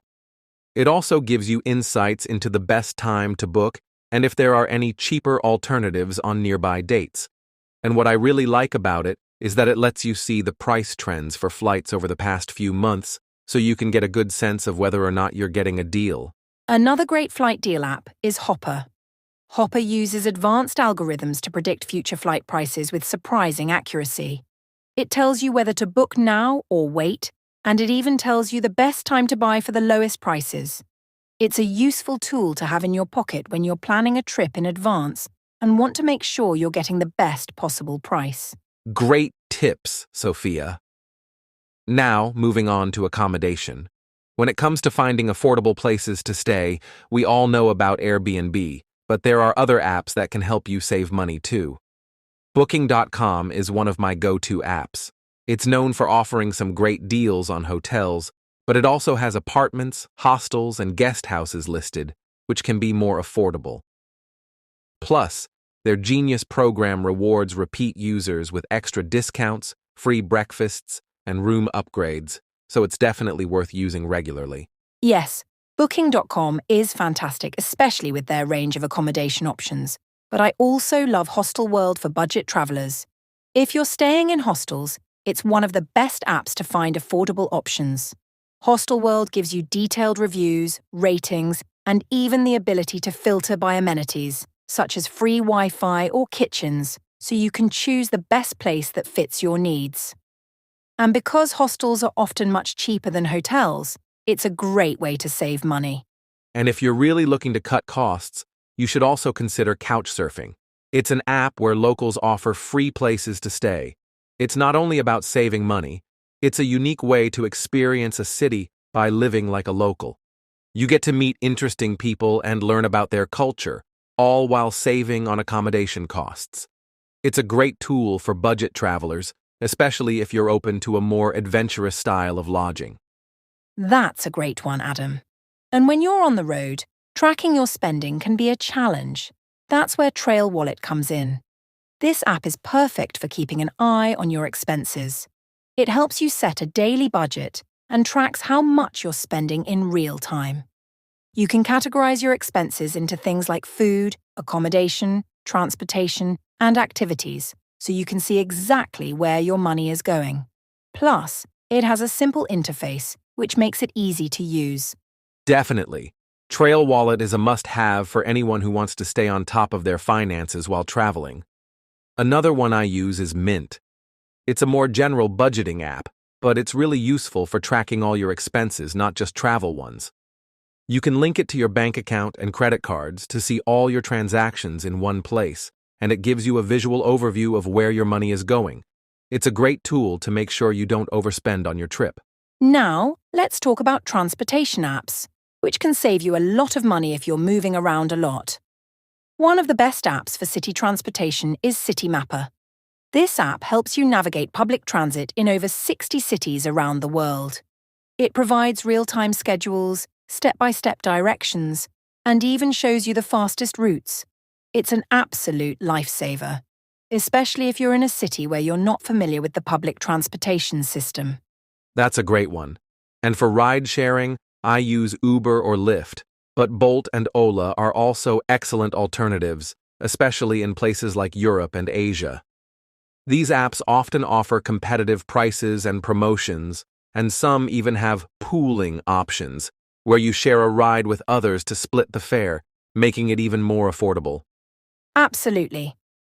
It also gives you insights into the best time to book and if there are any cheaper alternatives on nearby dates. And what I really like about it is that it lets you see the price trends for flights over the past few months, so you can get a good sense of whether or not you're getting a deal. Another great flight deal app is Hopper. Hopper uses advanced algorithms to predict future flight prices with surprising accuracy. It tells you whether to book now or wait, and it even tells you the best time to buy for the lowest prices. It's a useful tool to have in your pocket when you're planning a trip in advance and want to make sure you're getting the best possible price. Great tips, Sophia. Now, moving on to accommodation. When it comes to finding affordable places to stay, we all know about Airbnb, but there are other apps that can help you save money too. Booking.com is one of my go-to apps. It's known for offering some great deals on hotels, but it also has apartments, hostels, and guest houses listed, which can be more affordable. Plus, their genius program rewards repeat users with extra discounts, free breakfasts, and room upgrades, so it's definitely worth using regularly. Yes, Booking.com is fantastic, especially with their range of accommodation options. But I also love Hostelworld for budget travelers. If you're staying in hostels, it's one of the best apps to find affordable options. Hostelworld gives you detailed reviews, ratings, and even the ability to filter by amenities, such as free Wi-Fi or kitchens, so you can choose the best place that fits your needs. And because hostels are often much cheaper than hotels, it's a great way to save money. And if you're really looking to cut costs, you should also consider Couchsurfing. It's an app where locals offer free places to stay. It's not only about saving money, it's a unique way to experience a city by living like a local. You get to meet interesting people and learn about their culture, all while saving on accommodation costs. It's a great tool for budget travelers, especially if you're open to a more adventurous style of lodging. That's a great one, Adam. And when you're on the road, tracking your spending can be a challenge. That's where Trail Wallet comes in. This app is perfect for keeping an eye on your expenses. It helps you set a daily budget and tracks how much you're spending in real time. You can categorize your expenses into things like food, accommodation, transportation, and activities, so you can see exactly where your money is going. Plus, it has a simple interface, which makes it easy to use. Definitely. Trail Wallet is a must-have for anyone who wants to stay on top of their finances while traveling. Another one I use is Mint. It's a more general budgeting app, but it's really useful for tracking all your expenses, not just travel ones. You can link it to your bank account and credit cards to see all your transactions in one place, and it gives you a visual overview of where your money is going. It's a great tool to make sure you don't overspend on your trip. Now, let's talk about transportation apps, which can save you a lot of money if you're moving around a lot. One of the best apps for city transportation is City Mapper. This app helps you navigate public transit in over 60 cities around the world. It provides real-time schedules, step-by-step directions, and even shows you the fastest routes. It's an absolute lifesaver, especially if you're in a city where you're not familiar with the public transportation system. That's a great one. And for ride-sharing, I use Uber or Lyft, but Bolt and Ola are also excellent alternatives, especially in places like Europe and Asia. These apps often offer competitive prices and promotions, and some even have pooling options, where you share a ride with others to split the fare, making it even more affordable. Absolutely.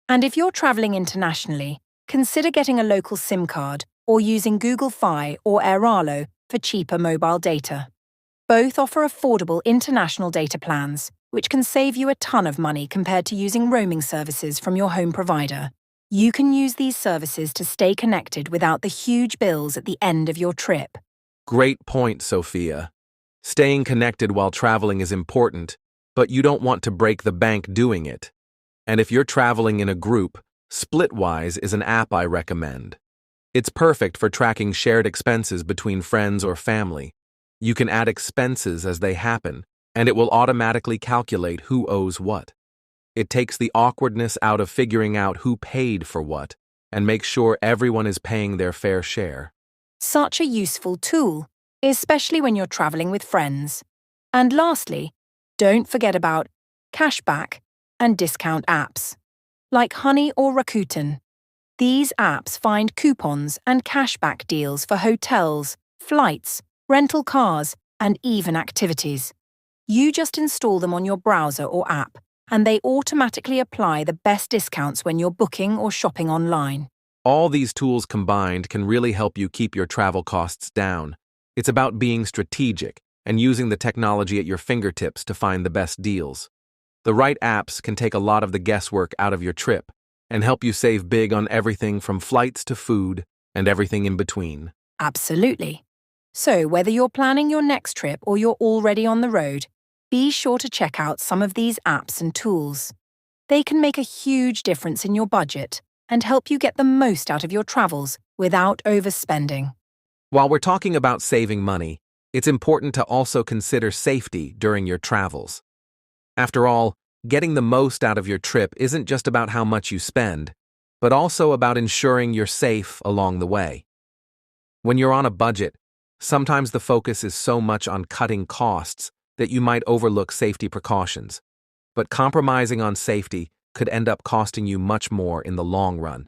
And if you're traveling internationally, consider getting a local SIM card or using Google Fi or Airalo for cheaper mobile data. Both offer affordable international data plans, which can save you a ton of money compared to using roaming services from your home provider. You can use these services to stay connected without the huge bills at the end of your trip. Great point, Sophia. Staying connected while traveling is important, but you don't want to break the bank doing it. And if you're traveling in a group, Splitwise is an app I recommend. It's perfect for tracking shared expenses between friends or family. You can add expenses as they happen, and it will automatically calculate who owes what. It takes the awkwardness out of figuring out who paid for what, and makes sure everyone is paying their fair share. Such a useful tool, especially when you're traveling with friends. And lastly, don't forget about cashback and discount apps, like Honey or Rakuten. These apps find coupons and cashback deals for hotels, flights, rental cars, and even activities. You just install them on your browser or app, and they automatically apply the best discounts when you're booking or shopping online. All these tools combined can really help you keep your travel costs down. It's about being strategic and using the technology at your fingertips to find the best deals. The right apps can take a lot of the guesswork out of your trip and help you save big on everything from flights to food and everything in between. Absolutely. So whether you're planning your next trip or you're already on the road, Be sure to check out some of these apps and tools. They can make a huge difference in your budget and help you get the most out of your travels without overspending. While we're talking about saving money, it's important to also consider safety during your travels. After all, getting the most out of your trip isn't just about how much you spend, but also about ensuring you're safe along the way. When you're on a budget, sometimes the focus is so much on cutting costs that you might overlook safety precautions. But compromising on safety could end up costing you much more in the long run.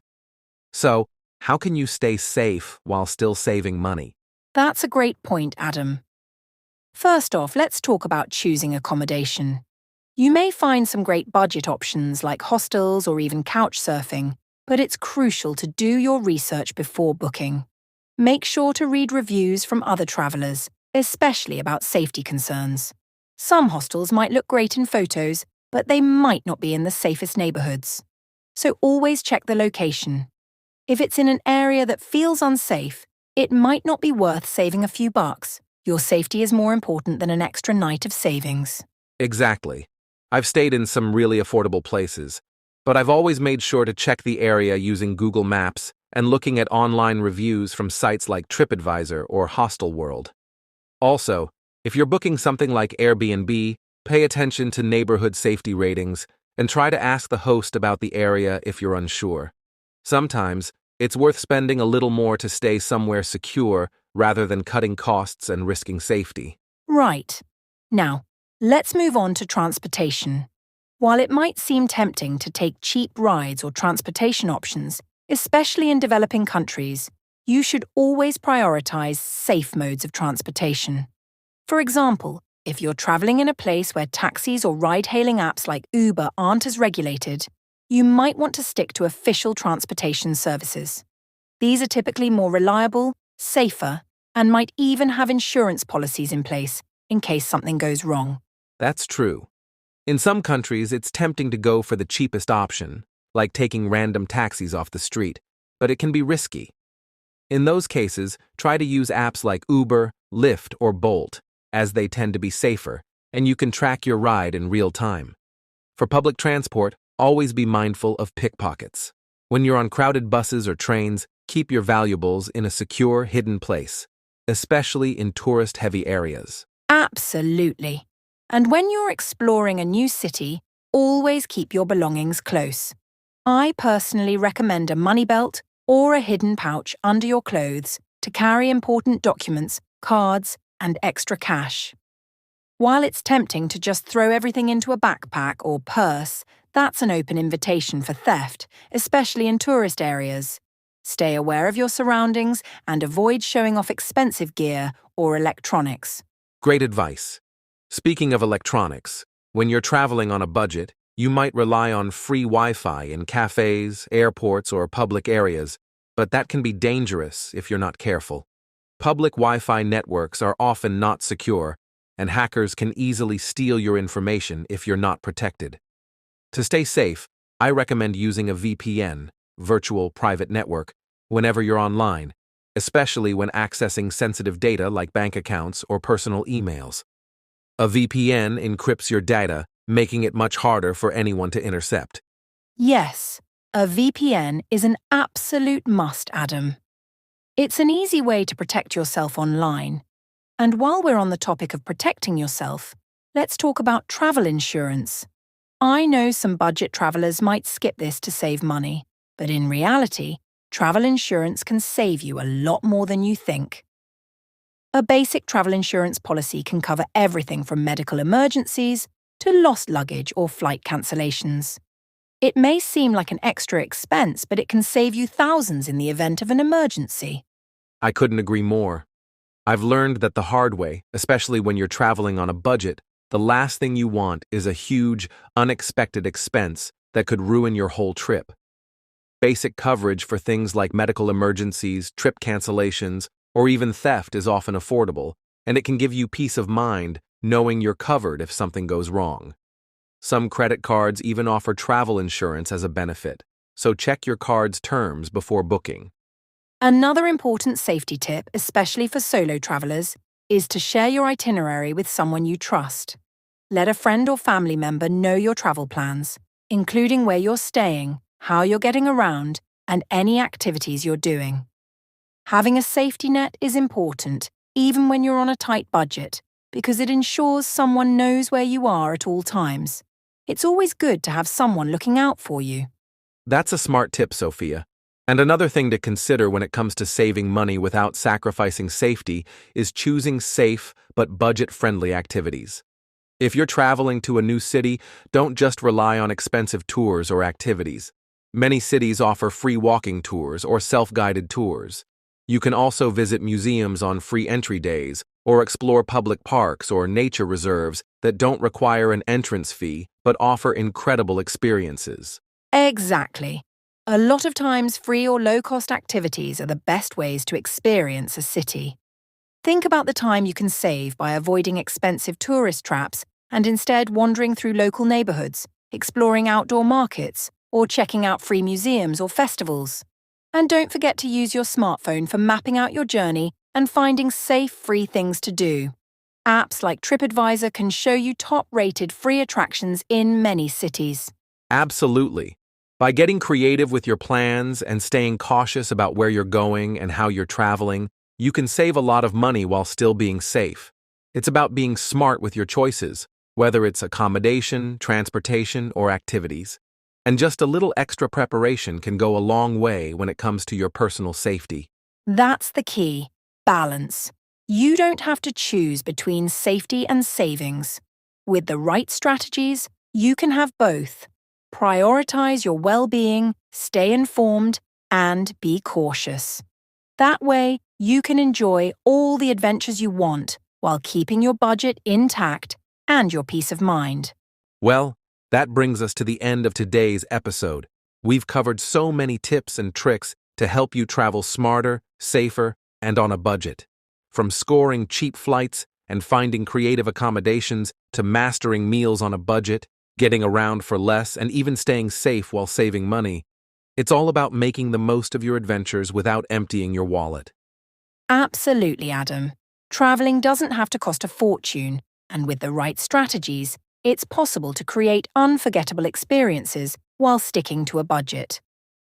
So, how can you stay safe while still saving money? That's a great point, Adam. First off, let's talk about choosing accommodation. You may find some great budget options like hostels or even couch surfing, but it's crucial to do your research before booking. Make sure to read reviews from other travelers, especially about safety concerns. Some hostels might look great in photos, but they might not be in the safest neighborhoods. So always check the location. If it's in an area that feels unsafe, it might not be worth saving a few bucks. Your safety is more important than an extra night of savings. Exactly. I've stayed in some really affordable places, but I've always made sure to check the area using Google Maps and looking at online reviews from sites like TripAdvisor or Hostelworld. Also, if you're booking something like Airbnb, pay attention to neighborhood safety ratings and try to ask the host about the area if you're unsure. Sometimes, it's worth spending a little more to stay somewhere secure rather than cutting costs and risking safety. Right. Now, let's move on to transportation. While it might seem tempting to take cheap rides or transportation options, especially in developing countries, you should always prioritize safe modes of transportation. For example, if you're traveling in a place where taxis or ride-hailing apps like Uber aren't as regulated, you might want to stick to official transportation services. These are typically more reliable, safer, and might even have insurance policies in place in case something goes wrong. That's true. In some countries, it's tempting to go for the cheapest option, like taking random taxis off the street, but it can be risky. In those cases, try to use apps like Uber, Lyft, or Bolt, as they tend to be safer, and you can track your ride in real time. For public transport, always be mindful of pickpockets. When you're on crowded buses or trains, keep your valuables in a secure, hidden place, especially in tourist-heavy areas. Absolutely. And when you're exploring a new city, always keep your belongings close. I personally recommend a money belt or a hidden pouch under your clothes to carry important documents, cards, and extra cash. While it's tempting to just throw everything into a backpack or purse, that's an open invitation for theft, especially in tourist areas. Stay aware of your surroundings and avoid showing off expensive gear or electronics. Great advice. Speaking of electronics, when you're traveling on a budget, you might rely on free Wi-Fi in cafes, airports, or public areas, but that can be dangerous if you're not careful. Public Wi-Fi networks are often not secure, and hackers can easily steal your information if you're not protected. To stay safe, I recommend using a VPN, virtual private network, whenever you're online, especially when accessing sensitive data like bank accounts or personal emails. A VPN encrypts your data, making it much harder for anyone to intercept. Yes, a VPN is an absolute must, Adam. It's an easy way to protect yourself online. And while we're on the topic of protecting yourself, let's talk about travel insurance. I know some budget travelers might skip this to save money, but in reality, travel insurance can save you a lot more than you think. A basic travel insurance policy can cover everything from medical emergencies to lost luggage or flight cancellations. It may seem like an extra expense, but it can save you thousands in the event of an emergency. I couldn't agree more. I've learned that the hard way, especially when you're traveling on a budget, the last thing you want is a huge, unexpected expense that could ruin your whole trip. Basic coverage for things like medical emergencies, trip cancellations, or even theft is often affordable, and it can give you peace of mind knowing you're covered if something goes wrong. Some credit cards even offer travel insurance as a benefit, so check your card's terms before booking. Another important safety tip, especially for solo travelers, is to share your itinerary with someone you trust. Let a friend or family member know your travel plans, including where you're staying, how you're getting around, and any activities you're doing. Having a safety net is important, even when you're on a tight budget, because it ensures someone knows where you are at all times. It's always good to have someone looking out for you. That's a smart tip, Sophia. And another thing to consider when it comes to saving money without sacrificing safety is choosing safe but budget-friendly activities. If you're traveling to a new city, don't just rely on expensive tours or activities. Many cities offer free walking tours or self-guided tours. You can also visit museums on free entry days or explore public parks or nature reserves that don't require an entrance fee but offer incredible experiences. Exactly. A lot of times, free or low-cost activities are the best ways to experience a city. Think about the time you can save by avoiding expensive tourist traps and instead wandering through local neighborhoods, exploring outdoor markets, or checking out free museums or festivals. And don't forget to use your smartphone for mapping out your journey and finding safe, free things to do. Apps like TripAdvisor can show you top-rated free attractions in many cities. Absolutely. By getting creative with your plans and staying cautious about where you're going and how you're traveling, you can save a lot of money while still being safe. It's about being smart with your choices, whether it's accommodation, transportation, or activities. And just a little extra preparation can go a long way when it comes to your personal safety. That's the key. Balance. You don't have to choose between safety and savings. With the right strategies, you can have both. Prioritize your well-being, stay informed, and be cautious. That way, you can enjoy all the adventures you want while keeping your budget intact and your peace of mind. Well, that brings us to the end of today's episode. We've covered so many tips and tricks to help you travel smarter, safer, and on a budget. From scoring cheap flights and finding creative accommodations to mastering meals on a budget, getting around for less, and even staying safe while saving money, it's all about making the most of your adventures without emptying your wallet. Absolutely, Adam. Traveling doesn't have to cost a fortune, and with the right strategies, it's possible to create unforgettable experiences while sticking to a budget.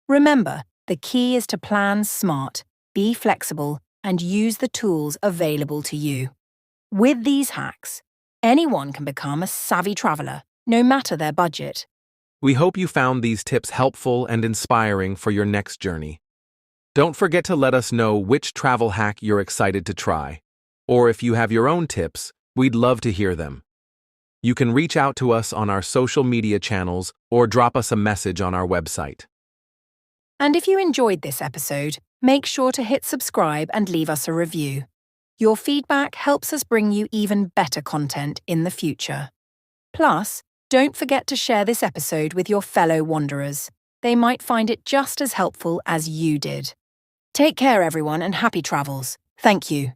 Remember, the key is to plan smart, be flexible, and use the tools available to you. With these hacks, anyone can become a savvy traveler, no matter their budget. We hope you found these tips helpful and inspiring for your next journey. Don't forget to let us know which travel hack you're excited to try. Or if you have your own tips, we'd love to hear them. You can reach out to us on our social media channels or drop us a message on our website. And if you enjoyed this episode, make sure to hit subscribe and leave us a review. Your feedback helps us bring you even better content in the future. Plus, don't forget to share this episode with your fellow wanderers. They might find it just as helpful as you did. Take care, everyone, and happy travels. Thank you.